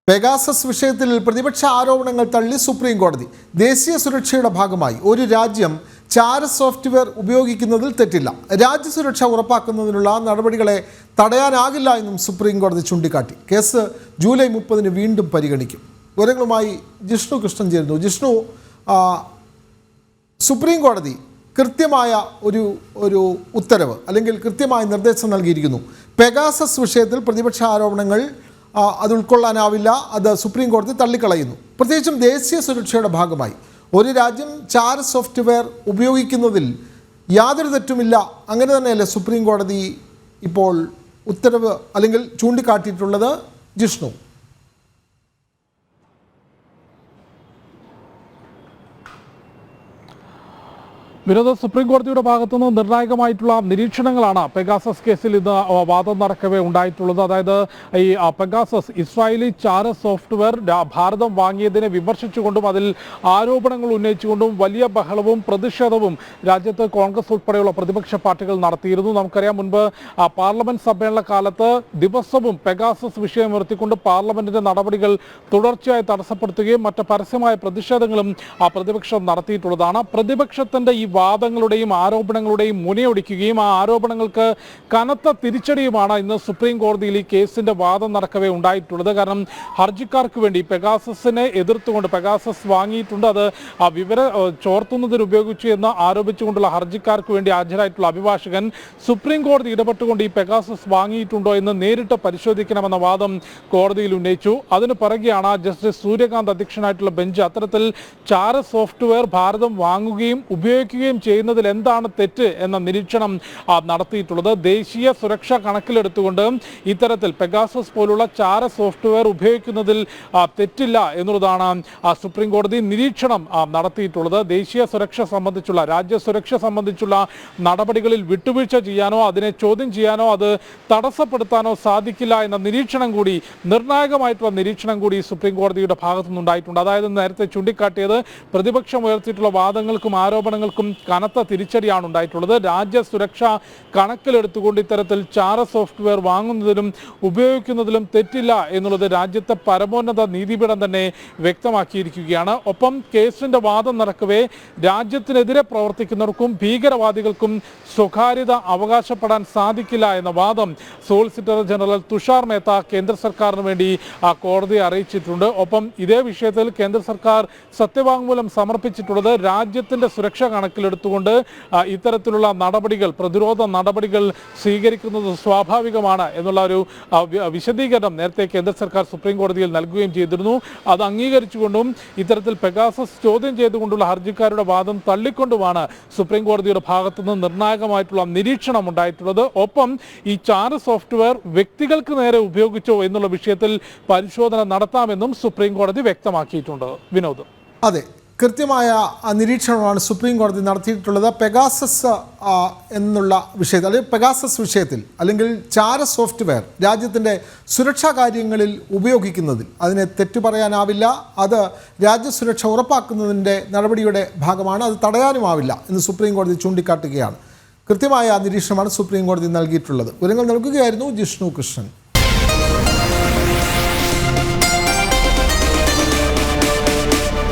Pegasus വിഷയത്തിൽ പ്രതിപക്ഷ ആരോപണങ്ങൾ തള്ളി സുപ്രീം കോടതി. ദേശീയ സുരക്ഷയുടെ ഭാഗമായി ഒരു രാജ്യം ചാര സോഫ്റ്റ്വെയർ ഉപയോഗിക്കുന്നതിൽ തെറ്റില്ല. രാജ്യസുരക്ഷ ഉറപ്പാക്കുന്നതിനുള്ള നടപടികളെ തടയാനാകില്ല എന്നും സുപ്രീം കോടതി ചൂണ്ടിക്കാട്ടി. കേസ് ജൂലൈ 30 വീണ്ടും പരിഗണിക്കും. വിവരങ്ങളുമായി ജിഷ്ണു കൃഷ്ണൻ ചേരുന്നു. ജിഷ്ണു, സുപ്രീം കോടതി കൃത്യമായ ഒരു ഉത്തരവ് അല്ലെങ്കിൽ കൃത്യമായ നിർദ്ദേശം നൽകിയിരിക്കുന്നു. പെഗാസസ് വിഷയത്തിൽ പ്രതിപക്ഷ ആരോപണങ്ങൾ അത് ഉൾക്കൊള്ളാനാവില്ല, അത് സുപ്രീം കോടതി തള്ളിക്കളയുന്നു. പ്രത്യേകിച്ചും ദേശീയ സുരക്ഷയുടെ ഭാഗമായി ഒരു രാജ്യം ചാര സോഫ്റ്റ്വെയർ ഉപയോഗിക്കുന്നതിൽ യാതൊരു തെറ്റുമില്ല, അങ്ങനെ തന്നെയല്ലേ സുപ്രീം കോടതി ഇപ്പോൾ ഉത്തരവ് അല്ലെങ്കിൽ ചൂണ്ടിക്കാട്ടിയിട്ടുള്ളത്? ജിഷ്ണു, വിനോദ, സുപ്രീം കോടതിയുടെ ഭാഗത്തുനിന്ന് നിർണായകമായിട്ടുള്ള നിരീക്ഷണങ്ങളാണ് പെഗാസസ് കേസിൽ ഇന്ന് വാദം നടക്കവേ ഉണ്ടായിട്ടുള്ളത്. അതായത് ഈ പെഗാസസ് ഇസ്രായേലി ചാര സോഫ്റ്റ്വെയർ ഭാരതം വാങ്ങിയതിനെ വിമർശിച്ചുകൊണ്ടും അതിൽ ആരോപണങ്ങൾ ഉന്നയിച്ചുകൊണ്ടും വലിയ ബഹളവും പ്രതിഷേധവും രാജ്യത്ത് കോൺഗ്രസ് ഉൾപ്പെടെയുള്ള പ്രതിപക്ഷ പാർട്ടികൾ നടത്തിയിരുന്നു. നമുക്കറിയാം, മുൻപ് പാർലമെന്റ് സമ്മേളന കാലത്ത് ദിവസവും പെഗാസസ് വിഷയം ഉയർത്തിക്കൊണ്ട് പാർലമെന്റിന്റെ നടപടികൾ തുടർച്ചയായി തടസ്സപ്പെടുത്തുകയും മറ്റ് പരസ്യമായ പ്രതിഷേധങ്ങളും പ്രതിപക്ഷം നടത്തിയിട്ടുള്ളതാണ്. പ്രതിപക്ഷത്തിന്റെ ഈ വാദങ്ങളുടെയും ആരോപണങ്ങളുടെയും മുനയൊടിക്കുകയും ആ ആരോപണങ്ങൾക്ക് കനത്ത തിരിച്ചടിയുമാണ് ഇന്ന് സുപ്രീം കോടതിയിൽ ഈ കേസിന്റെ വാദം നടക്കവേ ഉണ്ടായിട്ടുള്ളത്. കാരണം ഹർജിക്കാർക്ക് വേണ്ടി പെഗാസസിനെ എതിർത്തുകൊണ്ട് പെഗാസസ് വാങ്ങിയിട്ടുണ്ട്, അത് ആ വിവരം ചോർത്തുന്നതിന് ഉപയോഗിച്ചു എന്ന് ആരോപിച്ചുകൊണ്ടുള്ള ഹർജിക്കാർക്ക് വേണ്ടി ഹാജരായിട്ടുള്ള അഭിഭാഷകൻ സുപ്രീം കോടതി ഇടപെട്ടുകൊണ്ട് ഈ പെഗാസസ് വാങ്ങിയിട്ടുണ്ടോ എന്ന് നേരിട്ട് പരിശോധിക്കണമെന്ന വാദം കോടതിയിൽ ഉന്നയിച്ചു. അതിന് പിറകെയാണ് ജസ്റ്റിസ് സൂര്യകാന്ത് അധ്യക്ഷനായിട്ടുള്ള ബെഞ്ച് അത്തരത്തിൽ ചാര സോഫ്റ്റ്വെയർ ഭാരതം വാങ്ങുകയും ഉപയോഗിക്കുകയും ചെയ്യുന്നതിൽ എന്താണ് തെറ്റ് എന്ന നിരീക്ഷണം നടത്തിയിട്ടുള്ളത്. ദേശീയ സുരക്ഷ കണക്കിലെടുത്തുകൊണ്ട് ഇത്തരത്തിൽ പെഗാസസ് പോലുള്ള ചാര സോഫ്റ്റ്വെയർ ഉപയോഗിക്കുന്നതിൽ തെറ്റില്ല എന്നുള്ളതാണ് സുപ്രീം കോടതി നിരീക്ഷണം നടത്തിയിട്ടുള്ളത്. ദേശീയ സുരക്ഷ സംബന്ധിച്ചുള്ള രാജ്യസുരക്ഷ സംബന്ധിച്ചുള്ള നടപടികളിൽ വിട്ടുവീഴ്ച ചെയ്യാനോ അതിനെ ചോദ്യം ചെയ്യാനോ അത് തടസ്സപ്പെടുത്താനോ സാധിക്കില്ല എന്ന നിരീക്ഷണം കൂടി, നിർണായകമായിട്ടുള്ള നിരീക്ഷണം കൂടി സുപ്രീം കോടതിയുടെ ഭാഗത്തുനിന്നുണ്ടായിട്ടുണ്ട്. അതായത് നേരത്തെ ചൂണ്ടിക്കാട്ടിയത് പ്രതിപക്ഷം ഉയർത്തിയിട്ടുള്ള വാദങ്ങൾക്കും ആരോപണങ്ങൾക്കും കനത്ത തിരിച്ചടിയാണ് ഉണ്ടായിട്ടുള്ളത്. രാജ്യസുരക്ഷ കണക്കിലെടുത്തുകൊണ്ട് ഇത്തരത്തിൽ ചാര സോഫ്റ്റ്വെയർ വാങ്ങുന്നതിലും ഉപയോഗിക്കുന്നതിലും തെറ്റില്ല എന്നുള്ളത് രാജ്യത്തെ പരമോന്നത നീതിപീഠം തന്നെ വ്യക്തമാക്കിയിരിക്കുകയാണ്. ഒപ്പം കേസിന്റെ വാദം നടക്കവേ രാജ്യത്തിനെതിരെ പ്രവർത്തിക്കുന്നവർക്കും ഭീകരവാദികൾക്കും സ്വകാര്യത അവകാശപ്പെടാൻ സാധിക്കില്ല എന്ന വാദം സോളിസിറ്റർ ജനറൽ തുഷാർ മേത്ത കേന്ദ്ര സർക്കാരിന് വേണ്ടി കോടതിയെ അറിയിച്ചിട്ടുണ്ട്. ഒപ്പം ഇതേ വിഷയത്തിൽ കേന്ദ്ര സർക്കാർ സത്യവാങ്മൂലം സമർപ്പിച്ചിട്ടുള്ളത് രാജ്യത്തിന്റെ സുരക്ഷ കണക്കിലെടുത്തുകൊണ്ട് ഇത്തരത്തിലുള്ള നടപടികൾ, പ്രതിരോധ നടപടികൾ സ്വീകരിക്കുന്നത് സ്വാഭാവികമാണ് എന്നുള്ള ഒരു വിശദീകരണം നേരത്തെ കേന്ദ്ര സർക്കാർ സുപ്രീം കോടതിയിൽ നൽകുകയും ചെയ്തിരുന്നു. അത് അംഗീകരിച്ചുകൊണ്ടും ഇത്തരത്തിൽ പെഗാസസ് ചോദ്യം ചെയ്തുകൊണ്ടുള്ള ഹർജിക്കാരുടെ വാദം തള്ളിക്കൊണ്ടുമാണ് സുപ്രീം കോടതിയുടെ ഭാഗത്തുനിന്ന് നിർണായകമായിട്ടുള്ള നിരീക്ഷണം ഉണ്ടായിട്ടുള്ളത്. ഒപ്പം ഈ ചാര സോഫ്റ്റ്വെയർ വ്യക്തികൾക്ക് നേരെ ഉപയോഗിച്ചോ എന്നുള്ള വിഷയത്തിൽ പരിശോധന നടത്താമെന്നും സുപ്രീം കോടതി വ്യക്തമാക്കിയിട്ടുണ്ട്. വിനോദ്, അതെ, കൃത്യമായ നിരീക്ഷണമാണ് സുപ്രീം കോടതി നടത്തിയിട്ടുള്ളത്. പെഗാസസ് എന്നുള്ള വിഷയത്തിൽ അല്ലെങ്കിൽ പെഗാസസ് വിഷയത്തിൽ അല്ലെങ്കിൽ ചാര സോഫ്റ്റ്വെയർ രാജ്യത്തിൻ്റെ സുരക്ഷാ കാര്യങ്ങളിൽ ഉപയോഗിക്കുന്നതിൽ അതിനെ തെറ്റു പറയാനാവില്ല, അത് രാജ്യസുരക്ഷ ഉറപ്പാക്കുന്നതിൻ്റെ നടപടിയുടെ ഭാഗമാണ്, അത് തടയാനുമാവില്ല എന്ന് സുപ്രീം കോടതി ചൂണ്ടിക്കാട്ടുകയാണ്. കൃത്യമായ നിരീക്ഷണമാണ് സുപ്രീം കോടതി നൽകിയിട്ടുള്ളത്. വിവരങ്ങൾ നൽകുകയായിരുന്നു ജിഷ്ണു കൃഷ്ണൻ.